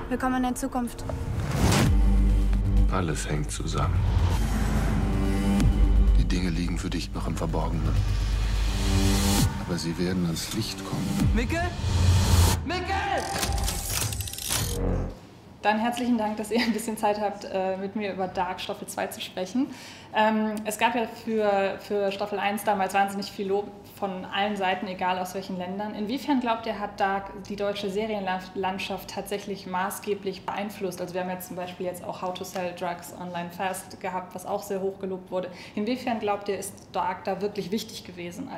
Willkommen in der Zukunft. Alles hängt zusammen. Die Dinge liegen für dich noch im Verborgenen. Aber sie werden ans Licht kommen. Mikkel? Mikkel! Dann herzlichen Dank, dass ihr ein bisschen Zeit habt, mit mir über Dark Staffel 2 zu sprechen. Es gab ja für Staffel 1 damals wahnsinnig viel Lob von allen Seiten, egal aus welchen Ländern. Inwiefern glaubt ihr, hat Dark die deutsche Serienlandschaft tatsächlich maßgeblich beeinflusst? Also wir haben jetzt zum Beispiel jetzt auch How to Sell Drugs Online Fast gehabt, was auch sehr hoch gelobt wurde. Inwiefern glaubt ihr, ist Dark da wirklich wichtig gewesen?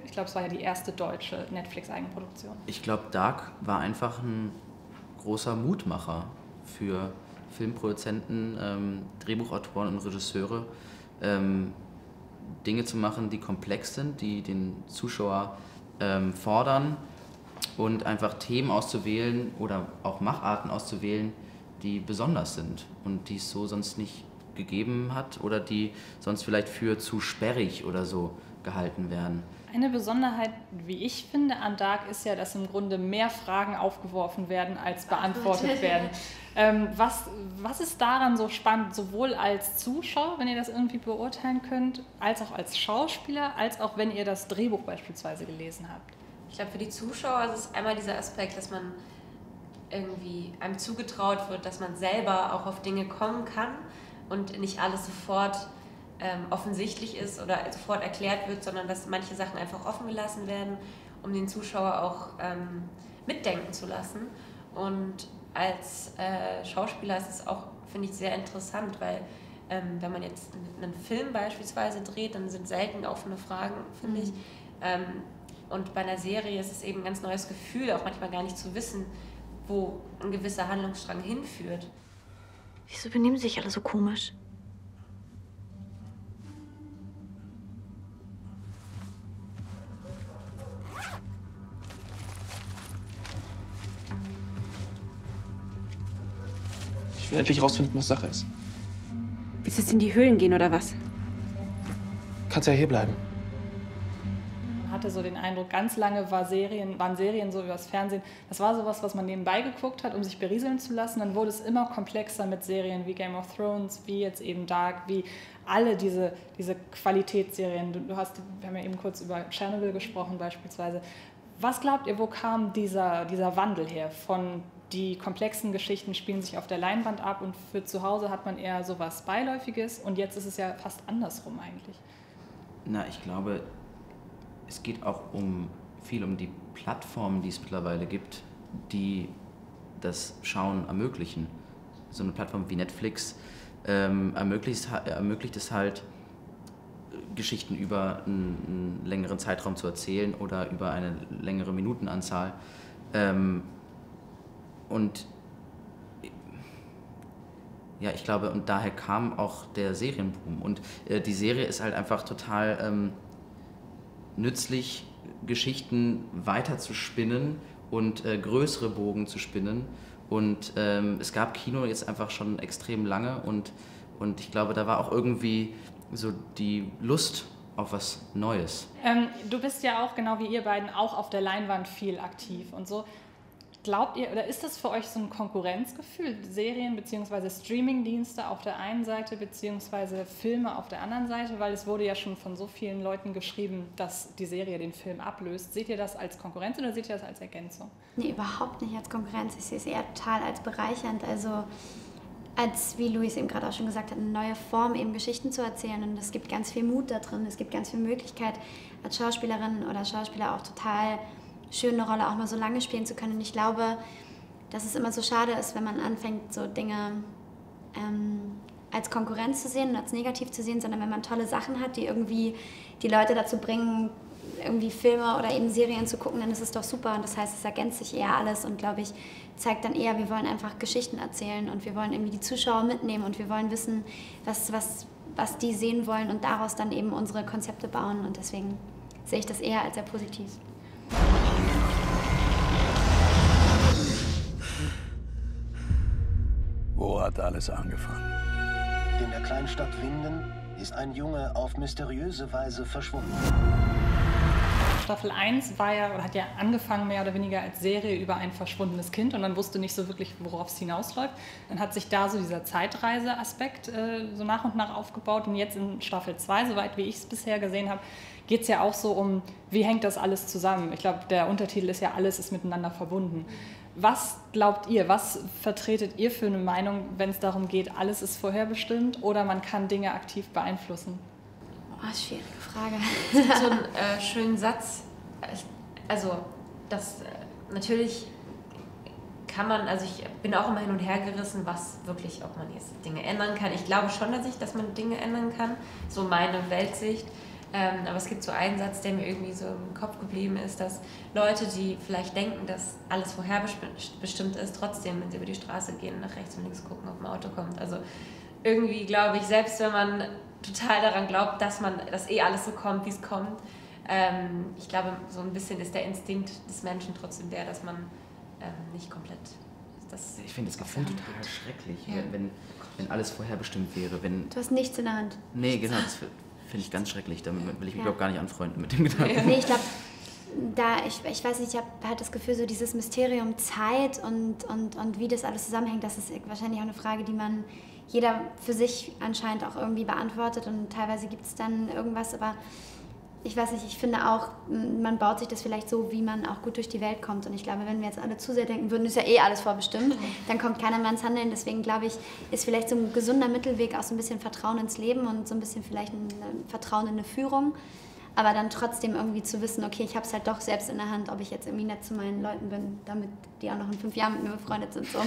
Ich glaube, es war ja die erste deutsche Netflix-Eigenproduktion. Ich glaube, Dark war einfach ein großer Mutmacher für Filmproduzenten, Drehbuchautoren und Regisseure, Dinge zu machen, die komplex sind, die den Zuschauer fordern und einfach Themen auszuwählen oder auch Macharten auszuwählen, die besonders sind und die es so sonst nicht gegeben hat oder die sonst vielleicht für zu sperrig oder so gehalten werden. Eine Besonderheit, wie ich finde, an Dark ist ja, dass im Grunde mehr Fragen aufgeworfen werden, als beantwortet werden. Was ist daran so spannend, sowohl als Zuschauer, wenn ihr das irgendwie beurteilen könnt, als auch als Schauspieler, als auch wenn ihr das Drehbuch beispielsweise gelesen habt? Ich glaube, für die Zuschauer ist es einmal dieser Aspekt, dass man irgendwie einem zugetraut wird, dass man selber auch auf Dinge kommen kann und nicht alles sofort offensichtlich ist oder sofort erklärt wird, sondern dass manche Sachen einfach offen gelassen werden, um den Zuschauer auch mitdenken zu lassen. Und als Schauspieler ist es auch, finde ich, sehr interessant, weil wenn man jetzt einen Film beispielsweise dreht, dann sind selten offene Fragen, finde ich. Und bei einer Serie ist es eben ein ganz neues Gefühl, auch manchmal gar nicht zu wissen, wo ein gewisser Handlungsstrang hinführt. Wieso benehmen sich alle so komisch? Ich will endlich rausfinden, was Sache ist. Willst du jetzt in die Höhlen gehen oder was? Kannst ja hier bleiben. Man hatte so den Eindruck, ganz lange waren Serien so übers Fernsehen. Das war sowas, was man nebenbei geguckt hat, um sich berieseln zu lassen. Dann wurde es immer komplexer mit Serien wie Game of Thrones, wie jetzt eben Dark, wie alle diese Qualitätsserien. Wir haben ja eben kurz über Chernobyl gesprochen beispielsweise. Was glaubt ihr, wo kam dieser Wandel her? Von die komplexen Geschichten spielen sich auf der Leinwand ab und für zu Hause hat man eher so was Beiläufiges und jetzt ist es ja fast andersrum eigentlich. Na, ich glaube, es geht auch viel um die Plattformen, die es mittlerweile gibt, die das Schauen ermöglichen. So eine Plattform wie Netflix ermöglicht es halt, Geschichten über einen längeren Zeitraum zu erzählen oder über eine längere Minutenanzahl. Und ja, ich glaube, und daher kam auch der Serienboom. Und die Serie ist halt einfach total nützlich, Geschichten weiter zu spinnen und größere Bogen zu spinnen. Und es gab Kino jetzt einfach schon extrem lange und ich glaube, da war auch irgendwie so die Lust auf was Neues. Du bist ja auch, genau wie ihr beiden, auch auf der Leinwand viel aktiv und so. Glaubt ihr, oder ist das für euch so ein Konkurrenzgefühl, Serien bzw. Streamingdienste auf der einen Seite bzw. Filme auf der anderen Seite? Weil es wurde ja schon von so vielen Leuten geschrieben, dass die Serie den Film ablöst. Seht ihr das als Konkurrenz oder seht ihr das als Ergänzung? Nee, überhaupt nicht als Konkurrenz. Ich sehe es eher total als bereichernd. Also als, wie Luis eben gerade auch schon gesagt hat, eine neue Form, eben Geschichten zu erzählen. Und es gibt ganz viel Mut da drin. Es gibt ganz viel Möglichkeit, als Schauspielerin oder Schauspieler auch total schön eine Rolle auch mal so lange spielen zu können. Und ich glaube, dass es immer so schade ist, wenn man anfängt, so Dinge als Konkurrenz zu sehen und als negativ zu sehen, sondern wenn man tolle Sachen hat, die irgendwie die Leute dazu bringen, irgendwie Filme oder eben Serien zu gucken, dann ist es doch super. Und das heißt, es ergänzt sich eher alles und, glaube ich, zeigt dann eher, wir wollen einfach Geschichten erzählen und wir wollen irgendwie die Zuschauer mitnehmen und wir wollen wissen, was die sehen wollen und daraus dann eben unsere Konzepte bauen. Und deswegen sehe ich das eher als sehr positiv. Wo hat alles angefangen? In der Kleinstadt Winden ist ein Junge auf mysteriöse Weise verschwunden. Staffel 1 war ja, oder hat ja angefangen mehr oder weniger als Serie über ein verschwundenes Kind und man wusste nicht so wirklich, worauf es hinausläuft. Dann hat sich da so dieser Zeitreise-Aspekt so nach und nach aufgebaut und jetzt in Staffel 2, soweit wie ich es bisher gesehen habe, geht es ja auch so um, wie hängt das alles zusammen? Ich glaube, der Untertitel ist ja, alles ist miteinander verbunden. Was glaubt ihr, was vertretet ihr für eine Meinung, wenn es darum geht, alles ist vorherbestimmt oder man kann Dinge aktiv beeinflussen? Oh, schwierige Frage. Es gibt so einen schönen Satz, also das natürlich kann man, also ich bin auch immer hin und her gerissen, was wirklich, ob man jetzt Dinge ändern kann. Ich glaube schon, dass man Dinge ändern kann, so meine Weltsicht. Aber es gibt so einen Satz, der mir irgendwie so im Kopf geblieben ist, dass Leute, die vielleicht denken, dass alles vorherbestimmt ist, trotzdem, wenn sie über die Straße gehen, nach rechts und links gucken, ob ein Auto kommt. Also irgendwie glaube ich, selbst wenn man total daran glaubt, dass alles so kommt, wie es kommt, ich glaube, so ein bisschen ist der Instinkt des Menschen trotzdem der, dass man nicht komplett das... Ich finde das Gefühl total schrecklich, ja. wenn alles vorherbestimmt wäre. Du hast nichts in der Hand. Nee, genau, das finde ich ganz schrecklich. Damit will ich mich, glaube gar nicht anfreunden mit dem Gedanken. Nee, ich glaube, ich weiß nicht, ich habe halt das Gefühl, so dieses Mysterium Zeit und wie das alles zusammenhängt, das ist wahrscheinlich auch eine Frage, die jeder für sich anscheinend auch irgendwie beantwortet und teilweise gibt es dann irgendwas, aber ich weiß nicht, ich finde auch, man baut sich das vielleicht so, wie man auch gut durch die Welt kommt und ich glaube, wenn wir jetzt alle zu sehr denken würden, ist ja eh alles vorbestimmt, dann kommt keiner mehr ins Handeln, deswegen glaube ich, ist vielleicht so ein gesunder Mittelweg auch so ein bisschen Vertrauen ins Leben und so ein bisschen vielleicht ein Vertrauen in eine Führung, aber dann trotzdem irgendwie zu wissen, okay, ich habe es halt doch selbst in der Hand, ob ich jetzt irgendwie nett zu meinen Leuten bin, damit die auch noch in 5 Jahren mit mir befreundet sind. So.